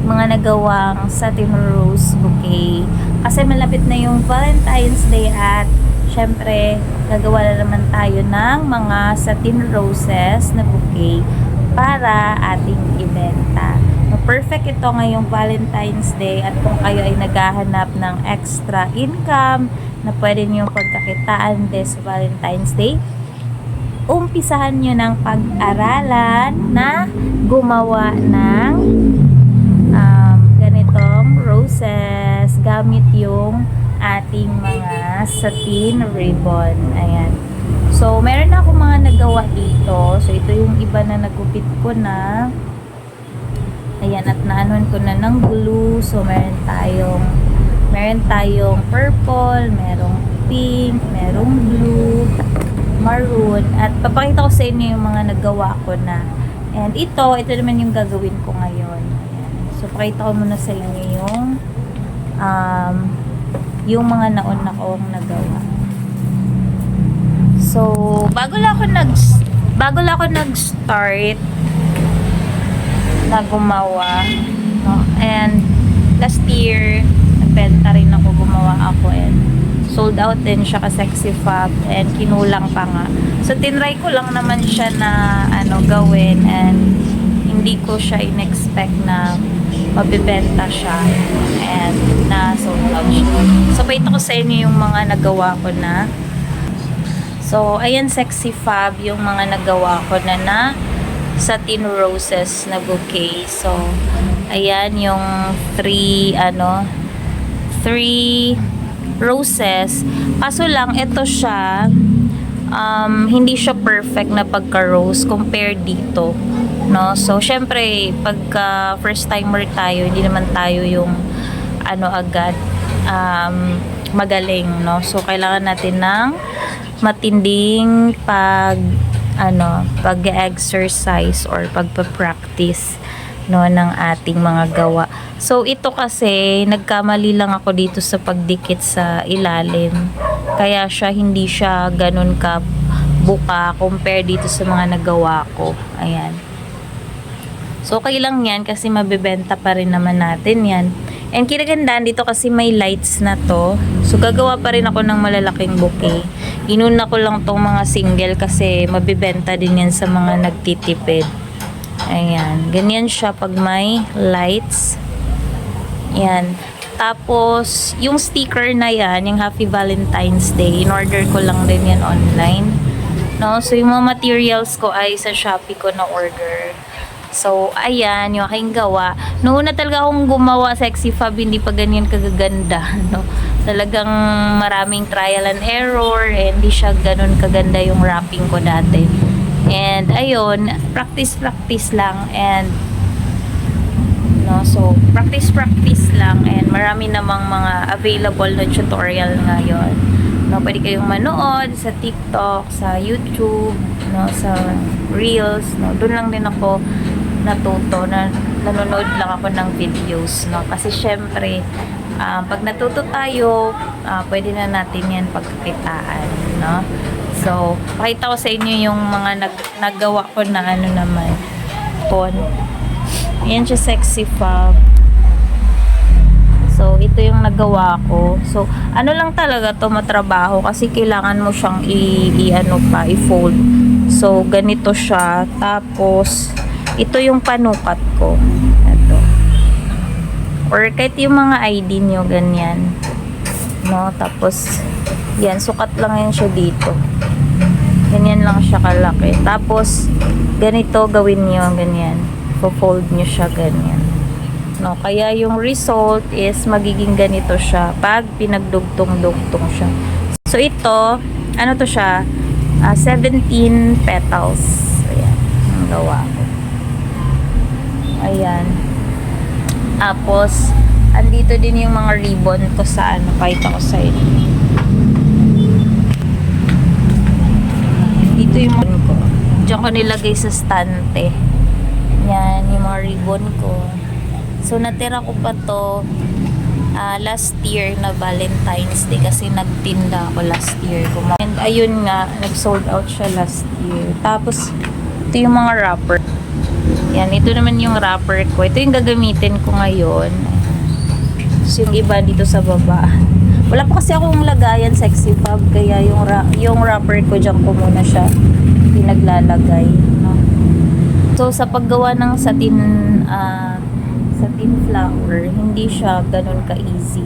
mga nagawang satin rose bouquet. Kasi malapit na yung Valentine's Day at syempre, gagawa na naman tayo ng mga satin roses na bouquet para ating ibenta. Perfect ito ngayong Valentine's Day at kung kayo ay naghahanap ng extra income na pwede nyo pagkakitaan this Valentine's Day, umpisahan nyo ng pag-aralan na gumawa ng ganitong roses gamit yung ating mga satin ribbon. Ayan. So, meron na akong mga nagawa dito. So, ito yung iba na nagupit ko na. Ayan, at naanuhan ko na ng glue. So, meron tayong purple, merong pink, merong blue, maroon. At papakita ko sa inyo yung mga nagawa ko na. And ito naman yung gagawin ko ngayon. Ayan. So, pakita ko muna sa inyo yung mga nauna kong nagawa. So, bago lang ako nag-start na gumawa, no? And last year nagbenta rin ako, gumawa ako and sold out din siya ka Sexy Fab and kinulang pa nga. So tinry ko lang naman siya na gawin and hindi ko siya in-expect na mabibenta siya and na sold out siya. So pakita ko sa inyo yung mga nagawa ko na. So ayan, Sexy Fab yung mga nagawa ko na satin roses na bouquet. So, ayan yung 3 roses. Kaso lang, ito siya, hindi siya perfect na pagka-rose compared dito. No? So, syempre, pagka first timer tayo, hindi naman tayo yung agad magaling. No? So, kailangan natin ng matinding pag-exercise or pagpa-practice ng ating mga gawa. So ito kasi nagkamali lang ako dito sa pagdikit sa ilalim. Kaya hindi siya ganun ka buka compare dito sa mga nagawa ko. Ayan. So okay lang yan kasi mabebenta pa rin naman natin yan. And kinagandaan dito kasi may lights na to. So gagawa pa rin ako ng malalaking bouquet. Inuna ko lang tong mga single kasi mabibenta din yan sa mga nagtitipid. Ayan. Ganyan siya pag may lights. Ayan. Tapos, yung sticker na yan, yung Happy Valentine's Day, in-order ko lang din yan online. No? So, yung mga materials ko ay sa Shopee ko na order. So, ayan, yung aking gawa. Noon na talaga akong gumawa Sexy Fab, hindi pa ganyan kagaganda, no? Talagang maraming trial and error, and hindi siya ganun kaganda yung wrapping ko dati. And, ayun, practice lang, and, no, so, practice lang, and marami namang mga available na tutorial ngayon. No, pwede kayong manood sa TikTok, sa YouTube, no, sa Reels, no, doon lang din ako natuto, nanonood lang ako ng videos, no, kasi syempre pag natuto tayo, pwede na natin yan pagkakitaan, no. So pakita ko sa inyo yung mga nagawa ko na naman pon. Yan siya, Sexy Fab. So ito yung nagawa ko. So lang talaga to, matrabaho kasi kailangan mo siyang i-fold. So ganito siya, tapos ito yung panukat ko. Ito. Or kahit yung mga ID nyo, ganyan. No? Tapos, yan, sukat lang yan siya dito. Ganyan lang siya kalaki. Tapos, ganito gawin nyo, ganyan. Po-fold nyo siya, ganyan. No? Kaya yung result is magiging ganito siya pag pinagdugtong-dugtong siya. So, ito, to siya? 17 petals. Ayan, ang gawa ko. Ayan. Tapos, andito din yung mga ribbon ko sa pakita ko sa inyo. Dito yung ribbon ko. Diyan ko nilagay sa stante. Yan, yung mga ribbon ko. So, natira ko pa to last year na Valentine's Day kasi nagtinda ako last year. And ayun nga, nag-sold out siya last year. Tapos, ito yung mga wrapper. Yan, ito naman yung wrapper ko. Ito yung gagamitin ko ngayon. Tapos yung iba dito sa baba. Wala pa kasi akong lagayan sexy fob, kaya yung wrapper ko dyan ko muna siya pinaglalagay, no? So sa paggawa ng satin flower, hindi siya ganun ka-easy.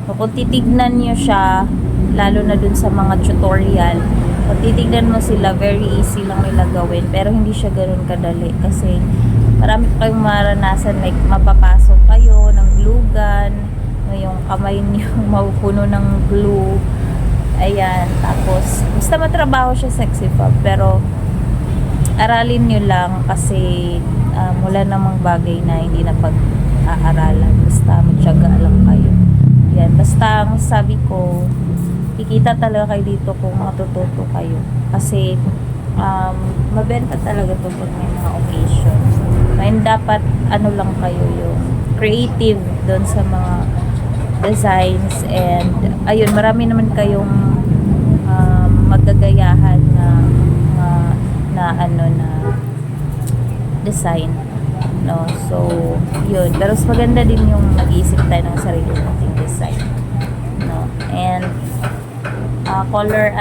So, kung titignan nyo siya, lalo na dun sa mga tutorial, kung titignan mo sila, very easy lang nila gawin, pero hindi siya ganun kadali kasi marami kayong maranasan, like mapapasok kayo ng glue gun, yung kamay niyo mapupuno ng glue. Ayan, tapos basta matrabaho siya sexy fob, pero aralin nyo lang kasi wala namang bagay na hindi na pag-aaralan, basta matyaga lang kayo. Yan, basta ang sabi ko, kikita talaga kayo dito kung matututo kayo kasi mabenta talaga to pag may mga occasion. And dapat ano lang kayo, yung creative doon sa mga designs, and ayun, marami naman kayong magagayahan na design, no? So yun, pero mas maganda din yung mag-iisip tayo ng sarili nating design, no? And color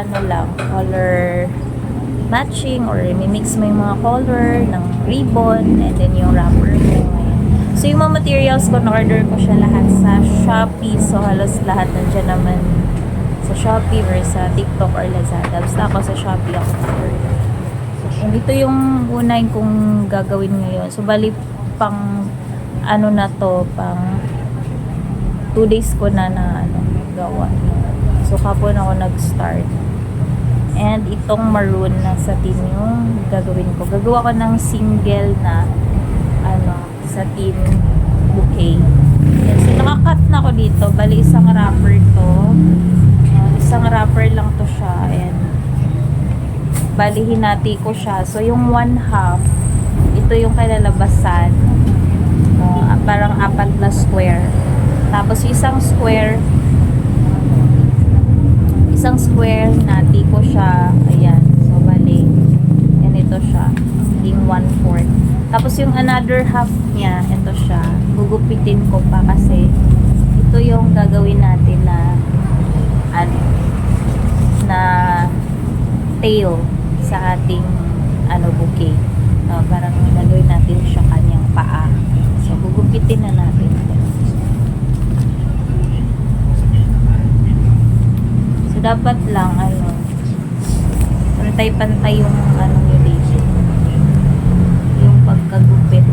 color matching, or mimix mo yung mga color ng ribbon, and then yung wrapper mo. So yung mga materials ko, na-order ko siya lahat sa Shopee. So halos lahat nandiyan naman sa Shopee or sa TikTok or Lazada. Basta ako sa Shopee ako na-order. And ito yung unahin kong gagawin ngayon. So bali pang na to, pang 2 days ko na gawa. So kapon ako nag-start. And itong maroon na satin yung gagawin ko. Gagawa ko ng single na satin bouquet. Yan. So nakakat na ako dito. Bali isang wrapper to. Isang wrapper lang to siya. And bali hinati ko siya. So yung 1/2, ito yung kalalabasan. Parang 4 na square. Tapos isang square, nati ko siya. Ayan. So bali, ganito siya. Yung 1/4. Tapos yung another half niya, ito siya. Gugupitin ko pa kasi ito yung gagawin natin na tail sa ating bouquet. Parang gagawin natin siya kanyang paa. So gugupitin na natin. So dapat lang pantay-pantay yung nyo dito. Yung pagkagupit.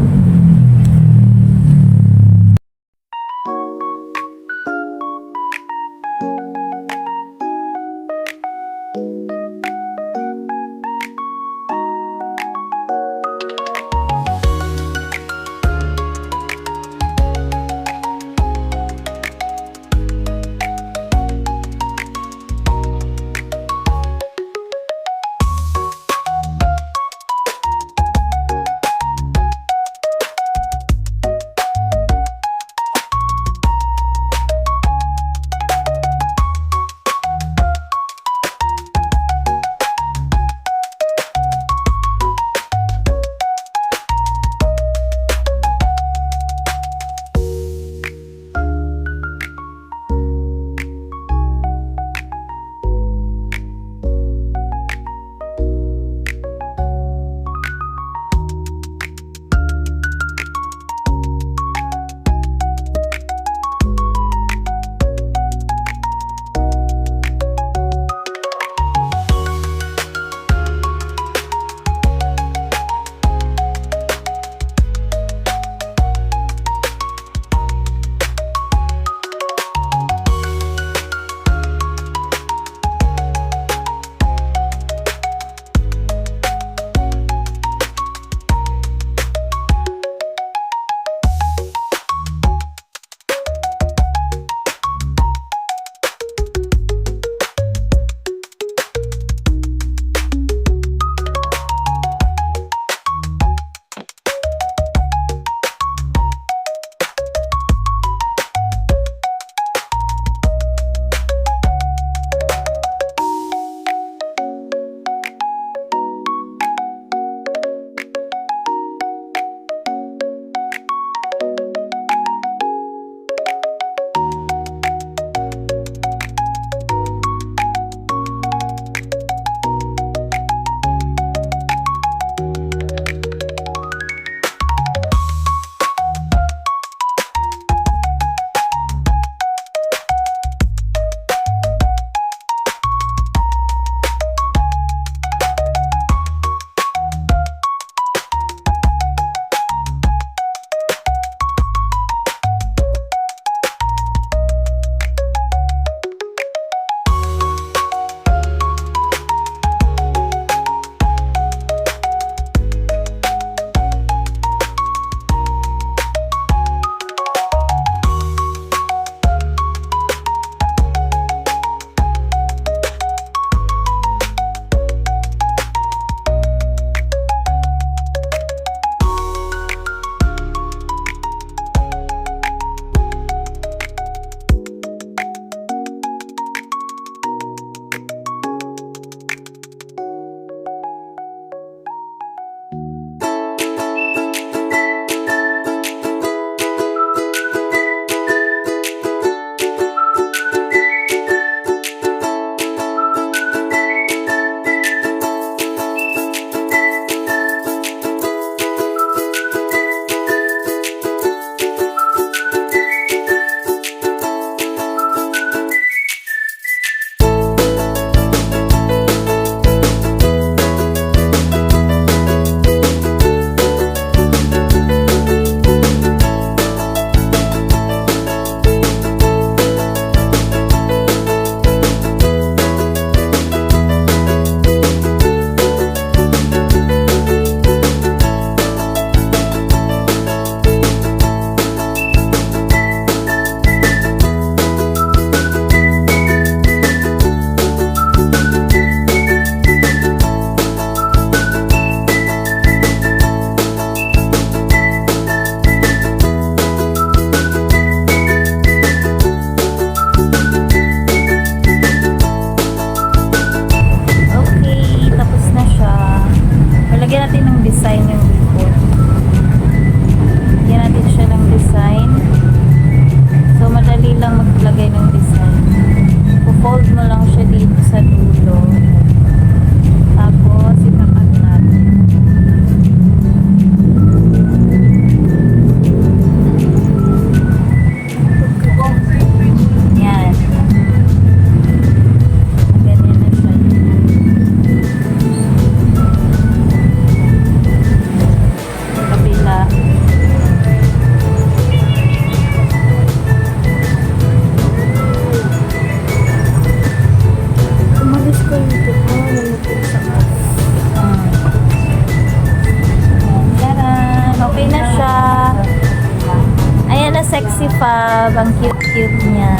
Fab. Ang cute-cute niya.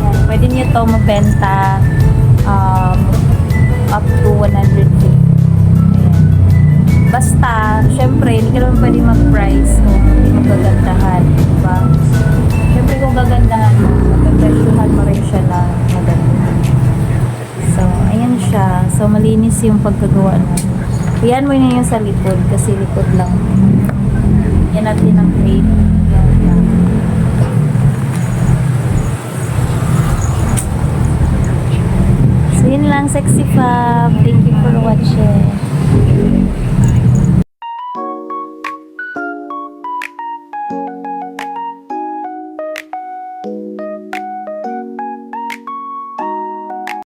Yan. Pwede niyo to mabenta up to 150. Ayan. Basta, syempre, hindi ka naman pwede mag-price kung hindi mo gagandahan. Diba? Syempre, kung gagandahan mo, magagalihan mo rin siya na maganda. So, ayan siya. So, malinis yung pagkagawa na. Iyan mo na yung sa likod kasi likod lang. Yan natin ang plate. Yan lang. So, yun lang. Sexy Fab. Thank